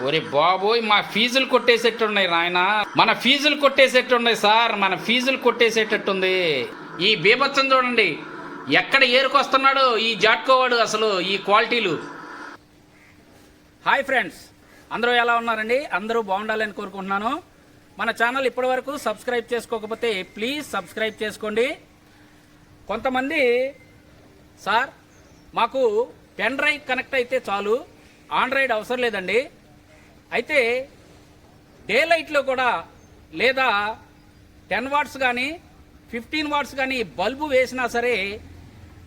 ఒరే బాబోయ్, మా ఫీజులు కొట్టేసేట్టున్నాయి నాయన. మన ఫీజులు కొట్టేసేట్టున్నాయి సార్, మన ఫీజులు కొట్టేసేటట్టుంది. ఈ బీభత్సం చూడండి, ఎక్కడ ఏరుకొస్తున్నాడు ఈ జాట్కోవాడు, అసలు ఈ క్వాలిటీలు. హాయ్ ఫ్రెండ్స్, అందరూ ఎలా ఉన్నారండి? అందరూ బాగుండాలని కోరుకుంటున్నాను. మన ఛానల్ ఇప్పటివరకు సబ్స్క్రైబ్ చేసుకోకపోతే ప్లీజ్ సబ్స్క్రైబ్ చేసుకోండి. కొంతమంది సార్ మాకు పెన్ డ్రైవ్ కనెక్ట్ అయితే చాలు, ఆండ్రాయిడ్ అవసరం లేదండి. అయితే డే లైట్లో కూడా లేదా 10 వాట్స్ కానీ 15 వాట్స్ కానీ బల్బు వేసినా సరే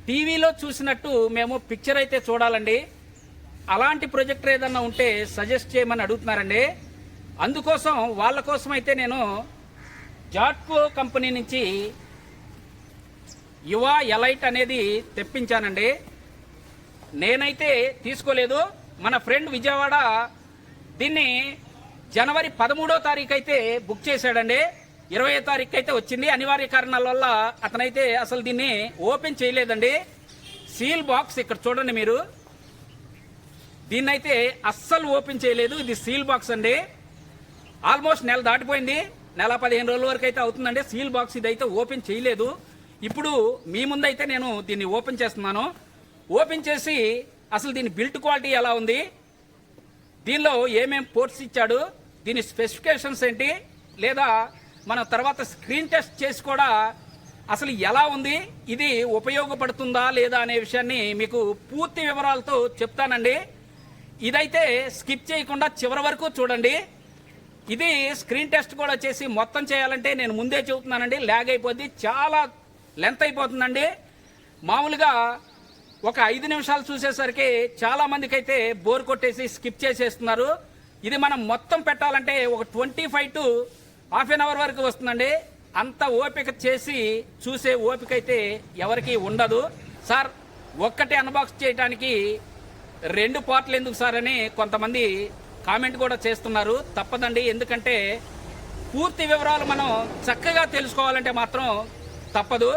టీవీలో చూసినట్టు మేము పిక్చర్ అయితే చూడాలండి. అలాంటి ప్రొజెక్టర్ ఏదన్నా ఉంటే సజెస్ట్ చేయమని అడుగుతున్నారండి. అందుకోసం వాళ్ళ కోసం అయితే నేను జాట్కో కంపెనీ నుంచి యువ ఎలైట్ అనేది తెప్పించానండి. నేనైతే తీసుకోలేదు, మన ఫ్రెండ్ విజయవాడ దీన్ని జనవరి 13వ తారీఖు అయితే బుక్ చేశాడండి. 20వ తారీఖు అయితే వచ్చింది. అనివార్య కారణాల వల్ల అతనైతే అసలు దీన్ని ఓపెన్ చేయలేదండి. సీల్ బాక్స్ ఇక్కడ చూడండి మీరు, దీన్నైతే అస్సలు ఓపెన్ చేయలేదు. ఇది సీల్ బాక్స్ అండి. ఆల్మోస్ట్ నెల దాటిపోయింది, నెల 15 రోజుల వరకు అయితే అవుతుందండి. సీల్ బాక్స్ ఇదైతే ఓపెన్ చేయలేదు. ఇప్పుడు మీ ముందైతే నేను దీన్ని ఓపెన్ చేస్తున్నాను. ఓపెన్ చేసి అసలు దీని బిల్ట్ క్వాలిటీ ఎలా ఉంది, దీనిలో ఏమేం పోర్ట్స్ ఇచ్చాడు, దీని స్పెసిఫికేషన్స్ ఏంటి, లేదా మన తర్వాత స్క్రీన్ టెస్ట్ చేసి కూడా అసలు ఎలా ఉంది, ఇది ఉపయోగపడుతుందా లేదా అనే విషయాన్ని మీకు పూర్తి వివరాలతో చెప్తానండి. ఇదైతే స్కిప్ చేయకుండా చివరి వరకు చూడండి. ఇది స్క్రీన్ టెస్ట్ కూడా చేసి మొత్తం చేయాలంటే నేను ముందే చెబుతున్నానండి, ల్యాగ్ అయిపోద్ది, చాలా లెంత్ అయిపోతుందండి. మామూలుగా ఒక 5 నిమిషాలు చూసేసరికి చాలా మందికి అయితే బోర్ కొట్టేసి స్కిప్ చేసేస్తున్నారు. ఇది మనం మొత్తం పెట్టాలంటే ఒక 25 to ½ an hour వరకు వస్తుందండి. అంత ఓపిక చేసి చూసే ఓపిక అయితే ఎవరికి ఉండదు. సార్ ఒక్కటి అన్బాక్స్ చేయడానికి 2 పార్ట్లు ఎందుకు సార్ అని కొంతమంది కామెంట్ కూడా చేస్తున్నారు. తప్పదండి, ఎందుకంటే పూర్తి వివరాలు మనం చక్కగా తెలుసుకోవాలంటే మాత్రం తప్పదు.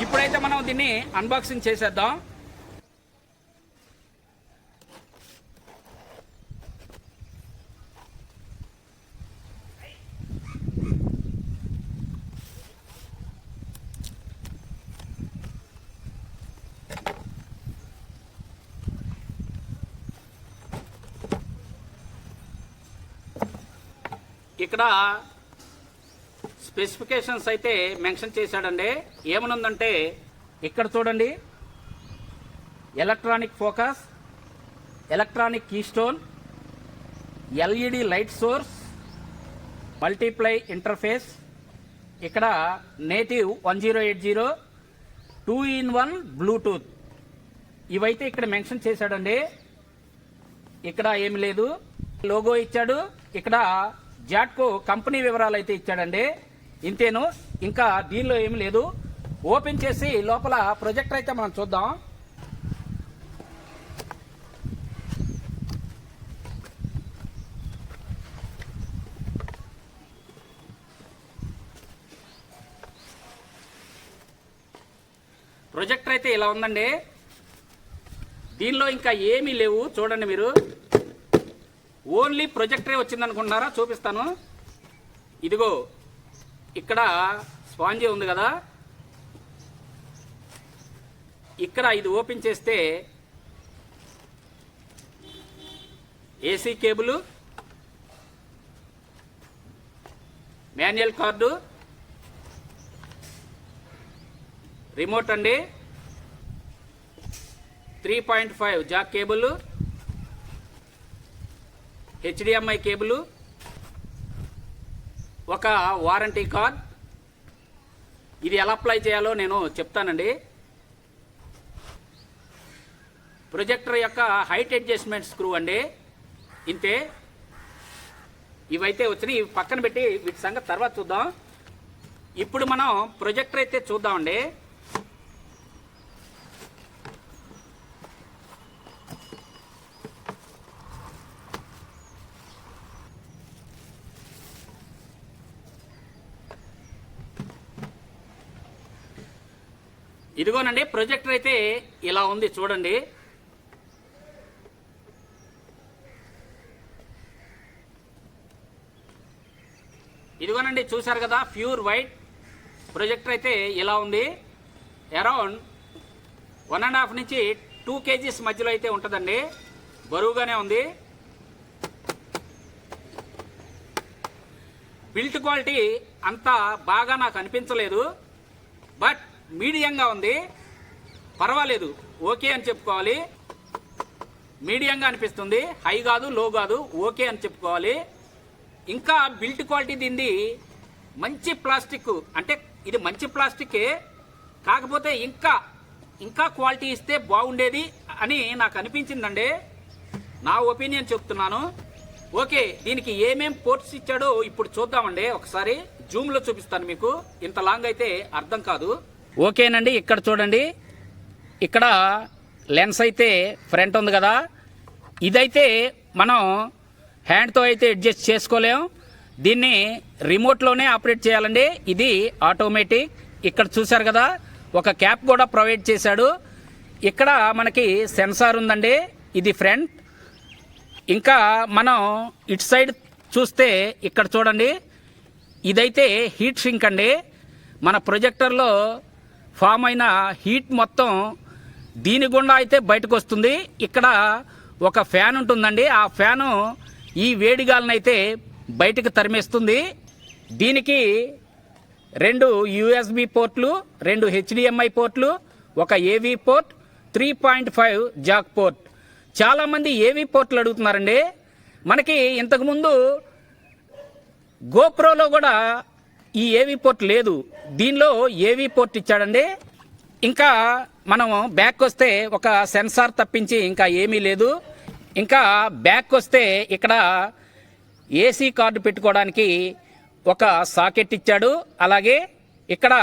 ఇప్పుడైతే మనం దీన్ని అన్బాక్సింగ్ చేసేద్దాం. ఇక్కడ స్పెసిఫికేషన్స్ అయితే మెన్షన్ చేశాడండి. ఏమనుందంటే ఇక్కడ చూడండి, electronic focus, electronic keystone, LED light source, multiply interface, ఇక్కడ నేటివ్ 1080, 2-in-1 బ్లూటూత్, ఇవైతే ఇక్కడ మెన్షన్ చేశాడండి. ఇక్కడ ఏమి లేదు, లోగో ఇచ్చాడు, ఇక్కడ జాట్కో కంపెనీ వివరాలు అయితే ఇచ్చాడండి. ఇంతేను, ఇంకా దీనిలో ఏమి లేదు. ఓపెన్ చేసి లోపల ప్రొజెక్టర్ అయితే మనం చూద్దాం. ప్రొజెక్టర్ అయితే ఇలా ఉందండి. దీనిలో ఇంకా ఏమీ లేవు, చూడండి మీరు. ఓన్లీ ప్రొజెక్టరే వచ్చిందనుకుంటున్నారా? చూపిస్తాను. ఇదిగో ఇక్కడ స్పాంజీ ఉంది కదా, ఇక్కడ ఇది ఓపెన్ చేస్తే AC cable, manual card, remote అండి, 3.5 జాక్ కేబుల్, HDMI కేబుల్, ఒక వారంటీ కార్డ్. ఇది ఎలా అప్లై చేయాలో నేను చెప్తానండి. ప్రొజెక్టర్ యొక్క హైట్ అడ్జస్ట్మెంట్ స్క్రూ అండి, ఇంతే. ఇవైతే వచ్చినాయి, ఇవి పక్కన పెట్టి వీటి సంగతి తర్వాత చూద్దాం. ఇప్పుడు మనం ప్రొజెక్టర్ అయితే చూద్దామండి. ఇదిగోనండి, ప్రొజెక్టర్ అయితే ఇలా ఉంది చూడండి. ఇదిగోనండి, చూసారు కదా, ప్యూర్ వైట్ ప్రొజెక్టర్ అయితే ఇలా ఉంది. అరౌండ్ 1.5 నుంచి 2 kgs మధ్యలో అయితే ఉంటుందండి. బరువుగానే ఉంది. బిల్ట్ క్వాలిటీ అంత బాగా నాకు అనిపించలేదు, బట్ మీడియంగా ఉంది. పర్వాలేదు, ఓకే అని చెప్పుకోవాలి. మీడియంగా అనిపిస్తుంది, హై కాదు లో కాదు, ఓకే అని చెప్పుకోవాలి. ఇంకా బిల్ట్ క్వాలిటీ దీన్ని మంచి ప్లాస్టిక్, అంటే ఇది మంచి ప్లాస్టికే, కాకపోతే ఇంకా క్వాలిటీ ఇస్తే బాగుండేది అని నాకు అనిపించిందండి. నా ఒపీనియన్ చెప్తున్నాను. ఓకే, దీనికి ఏమేం పోర్ట్స్ ఇచ్చాడో ఇప్పుడు చూద్దామండి. ఒకసారి జూమ్లో చూపిస్తాను మీకు, ఇంత లాంగ్ అయితే అర్థం కాదు. ఓకేనండి, ఇక్కడ చూడండి, ఇక్కడ లెన్స్ అయితే ఫ్రంట్ ఉంది కదా, ఇదైతే మనం హ్యాండ్తో అయితే అడ్జస్ట్ చేసుకోలేం. దీన్ని రిమోట్లోనే ఆపరేట్ చేయాలండి. ఇది ఆటోమేటిక్. ఇక్కడ చూసారు కదా, ఒక క్యాప్ కూడా ప్రొవైడ్ చేశాడు. ఇక్కడ మనకి సెన్సార్ ఉందండి, ఇది ఫ్రంట్. ఇంకా మనం ఇటు సైడ్ చూస్తే ఇక్కడ చూడండి, ఇదైతే హీట్ షింక్ అండి. మన ప్రొజెక్టర్లో ఫామ్ అయిన హీట్ మొత్తం దీని గుండా అయితే బయటకు వస్తుంది. ఇక్కడ ఒక ఫ్యాన్ ఉంటుందండి, ఆ ఫ్యాను ఈ వేడిగాలను అయితే బయటకు తరిమేస్తుంది. దీనికి 2 USB పోర్ట్లు, 2 HDMI పోర్ట్లు, ఒక AV పోర్ట్, 3.5 జాక్ పోర్ట్. చాలామంది AV పోర్ట్లు అడుగుతున్నారండి. మనకి ఇంతకుముందు గోప్రోలో కూడా ఈ AV పోర్ట్ లేదు, దీనిలో AV పోర్ట్ ఇచ్చాడండి. ఇంకా మనం బ్యాక్ వస్తే ఒక సెన్సార్ తప్పించి ఇంకా ఏమీ లేదు. ఇంకా బ్యాక్ వస్తే ఇక్కడ AC కార్డు పెట్టుకోవడానికి ఒక సాకెట్ ఇచ్చాడు. అలాగే ఇక్కడ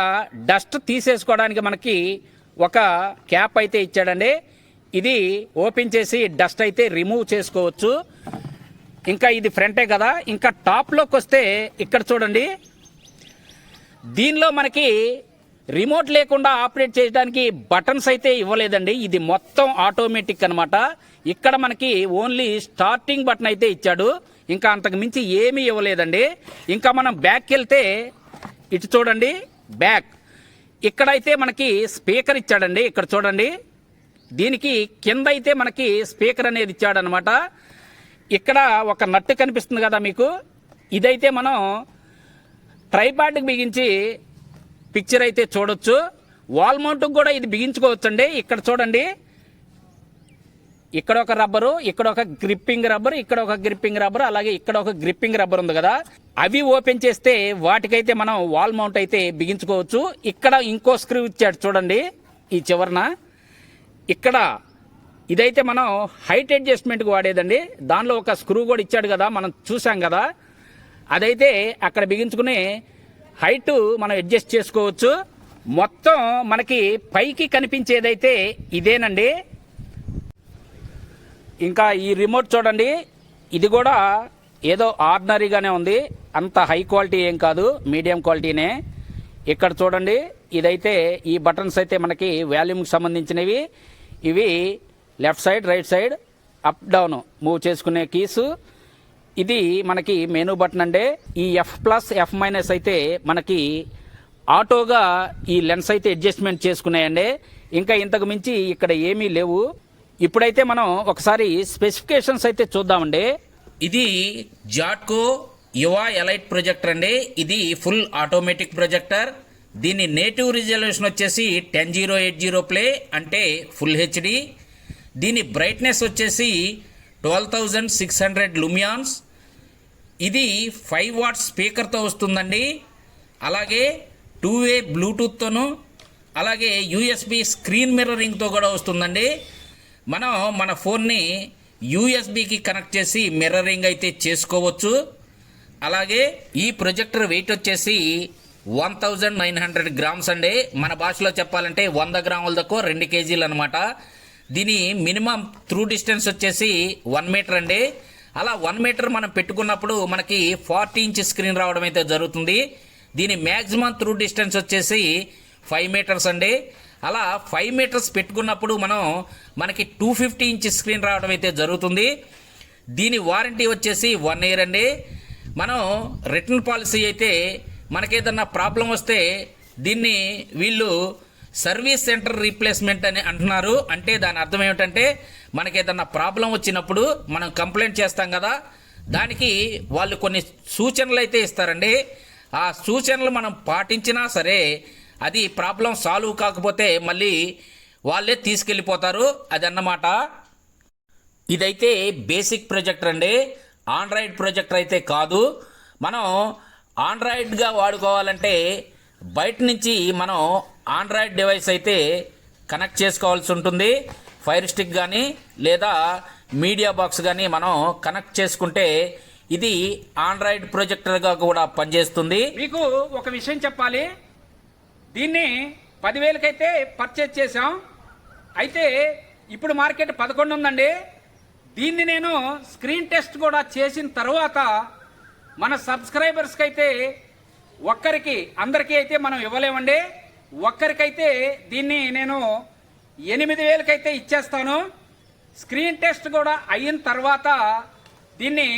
డస్ట్ తీసేసుకోవడానికి మనకి ఒక క్యాప్ అయితే ఇచ్చాడండి. ఇది ఓపెన్ చేసి డస్ట్ అయితే రిమూవ్ చేసుకోవచ్చు. ఇంకా ఇది ఫ్రంటే కదా. ఇంకా టాప్లోకి వస్తే ఇక్కడ చూడండి, దీనిలో మనకి రిమోట్ లేకుండా ఆపరేట్ చేయడానికి బటన్స్ అయితే ఇవ్వలేదండి. ఇది మొత్తం ఆటోమేటిక్ అన్నమాట. ఇక్కడ మనకి ఓన్లీ స్టార్టింగ్ బటన్ అయితే ఇచ్చాడు, ఇంకా అంతకు మించి ఏమీ ఇవ్వలేదండి. ఇంకా మనం బ్యాక్కి వెళ్తే ఇటు చూడండి, బ్యాక్ ఇక్కడైతే మనకి స్పీకర్ ఇచ్చాడండి. ఇక్కడ చూడండి, దీనికి కింద అయితే మనకి స్పీకర్ అనేది ఇచ్చాడనమాట. ఇక్కడ ఒక నట్టు కనిపిస్తుంది కదా మీకు, ఇదైతే మనం ట్రైపాడ్కి బిగించి పిక్చర్ అయితే చూడొచ్చు. వాల్ మౌంట్కి కూడా ఇది బిగించుకోవచ్చు అండి. ఇక్కడ చూడండి, ఇక్కడ ఒక రబ్బరు, ఇక్కడ ఒక గ్రిప్పింగ్ రబ్బర్, ఇక్కడ ఒక గ్రిప్పింగ్ రబ్బర్, అలాగే ఇక్కడ ఒక గ్రిప్పింగ్ రబ్బర్ ఉంది కదా, అవి ఓపెన్ చేస్తే వాటికైతే మనం వాల్ మౌంట్ అయితే బిగించుకోవచ్చు. ఇక్కడ ఇంకో స్క్రూ ఇచ్చాడు చూడండి ఈ చివరన. ఇక్కడ ఇదైతే మనం హైట్ అడ్జస్ట్మెంట్కి వాడేదండి. దానిలో ఒక స్క్రూ కూడా ఇచ్చాడు కదా, మనం చూసాం కదా, అదైతే అక్కడ బిగించుకుని హైట్ మనం అడ్జస్ట్ చేసుకోవచ్చు. మొత్తం మనకి పైకి కనిపించేదైతే ఇదేనండి. ఇంకా ఈ రిమోట్ చూడండి, ఇది కూడా ఏదో ఆర్డినరీగానే ఉంది, అంత హై క్వాలిటీ ఏం కాదు, మీడియం క్వాలిటీనే. ఇక్కడ చూడండి, ఇదైతే ఈ బటన్స్ అయితే మనకి వాల్యూమ్కి సంబంధించినవి. ఇవి left side, right side, up down move చేసుకునే కీసు. ఇది మనకి మెనూ బటన్ అండి. ఈ F+ F- అయితే మనకి ఆటోగా ఈ లెన్స్ అయితే అడ్జస్ట్మెంట్ చేసుకున్నాయండి. ఇంకా ఇంతకు మించి ఇక్కడ ఏమీ లేవు. ఇప్పుడైతే మనం ఒకసారి స్పెసిఫికేషన్స్ అయితే చూద్దామండి. ఇది జాట్కో యువా ఎలైట్ ప్రొజెక్టర్ అండి. ఇది ఫుల్ ఆటోమేటిక్ ప్రొజెక్టర్. దీని నేటివ్ రిజల్యూషన్ వచ్చేసి 10080 ప్లే అంటే ఫుల్ HD. దీని బ్రైట్నెస్ వచ్చేసి 12600 లూమియాన్స్. ఇది 5 వాట్స్ స్పీకర్తో వస్తుందండి. అలాగే 2-way బ్లూటూత్తోను, అలాగే USB స్క్రీన్ మిర్రరింగ్తో కూడా వస్తుందండి. మనం మన ఫోన్ని USBకి కనెక్ట్ చేసి మిర్రరింగ్ అయితే చేసుకోవచ్చు. అలాగే ఈ ప్రొజెక్టర్ వెయిట్ వచ్చేసి 1900 గ్రామ్స్ అండి. మన భాషలో చెప్పాలంటే 100 గ్రాముల దాకా 2 kgలు అనమాట. దీని మినిమం త్రూ డిస్టెన్స్ వచ్చేసి 1 మీటర్ అండి. అలా 1 మీటర్ మనం పెట్టుకున్నప్పుడు మనకి 40 ఇంచ్ స్క్రీన్ రావడం అయితే జరుగుతుంది. దీని మ్యాక్సిమం త్రూ డిస్టెన్స్ వచ్చేసి 5 మీటర్స్ అండి. అలా 5 మీటర్స్ పెట్టుకున్నప్పుడు మనకి 250 ఇంచ్ స్క్రీన్ రావడం అయితే జరుగుతుంది. దీని వారంటీ వచ్చేసి 1 ఇయర్ అండి. మనం రిటర్న్ పాలసీ అయితే మనకేదన్నా ప్రాబ్లం వస్తే దీన్ని వీళ్ళు సర్వీస్ సెంటర్ రీప్లేస్మెంట్ అని అంటున్నారు. అంటే దాని అర్థం ఏమిటంటే మనకేదన్నా ప్రాబ్లం వచ్చినప్పుడు మనం కంప్లైంట్ చేస్తాం కదా, దానికి వాళ్ళు కొన్ని సూచనలు అయితే ఇస్తారండి. ఆ సూచనలు మనం పాటించినా సరే అది ప్రాబ్లం సాల్వ్ కాకపోతే మళ్ళీ వాళ్ళే తీసుకెళ్ళిపోతారు. అదన్నమాట. ఇదైతే బేసిక్ ప్రొజెక్టర్ అండి, ఆండ్రాయిడ్ ప్రొజెక్టర్ అయితే కాదు. మనం ఆండ్రాయిడ్గా వాడుకోవాలంటే బయట నుంచి మనం ఆండ్రాయిడ్ డివైస్ అయితే కనెక్ట్ చేసుకోవాల్సి ఉంటుంది. ఫైర్ స్టిక్ కానీ లేదా మీడియా బాక్స్ కానీ మనం కనెక్ట్ చేసుకుంటే ఇది ఆండ్రాయిడ్ ప్రొజెక్టర్గా కూడా పనిచేస్తుంది. మీకు ఒక విషయం చెప్పాలి, దీన్ని 10,000కి అయితే పర్చేజ్ చేసాం. అయితే ఇప్పుడు మార్కెట్ 11 ఉందండి. దీన్ని నేను స్క్రీన్ టెస్ట్ కూడా చేసిన తర్వాత మన సబ్స్క్రైబర్స్కి అయితే ఒక్కరికి అందరికీ అయితే మనం ఇవ్వలేమండి. ఒక్కరికైతే దీన్ని నేను 8,000కి అయితే ఇచ్చేస్తాను. స్క్రీన్ టెస్ట్ కూడా అయిన తర్వాత దీన్ని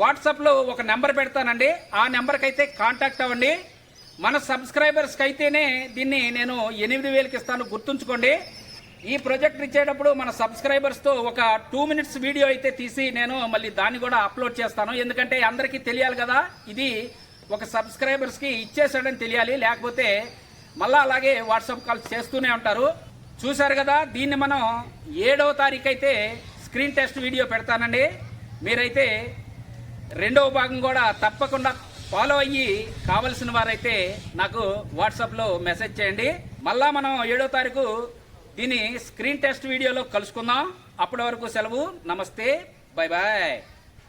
వాట్సాప్లో ఒక నెంబర్ పెడతానండి, ఆ నెంబర్కి అయితే కాంటాక్ట్ అవ్వండి. మన సబ్స్క్రైబర్స్కి అయితేనే దీన్ని నేను 8,000కి ఇస్తాను, గుర్తుంచుకోండి. ఈ ప్రాజెక్ట్ ఇచ్చేటప్పుడు మన సబ్స్క్రైబర్స్తో ఒక 2 minutes వీడియో అయితే తీసి నేను మళ్ళీ దాన్ని కూడా అప్లోడ్ చేస్తాను. ఎందుకంటే అందరికీ తెలియాలి కదా, ఇది ఒక సబ్స్క్రైబర్స్కి ఇచ్చేసాడని తెలియాలి, లేకపోతే మళ్ళీ అలాగే వాట్సాప్ కాల్స్ చేస్తూనే ఉంటారు. చూశారు కదా, దీన్ని మనం 7వ తారీఖు అయితే స్క్రీన్ టెస్ట్ వీడియో పెడతానండి. మీరైతే 2వ భాగం కూడా తప్పకుండా ఫాలో అయ్యి కావలసిన వారైతే నాకు వాట్సాప్లో మెసేజ్ చేయండి. మళ్ళా మనం 7వ తారీఖు దీని స్క్రీన్ టెస్ట్ వీడియోలో కలుసుకుందాం. అప్పటి వరకు సెలవు. నమస్తే, బై బాయ్.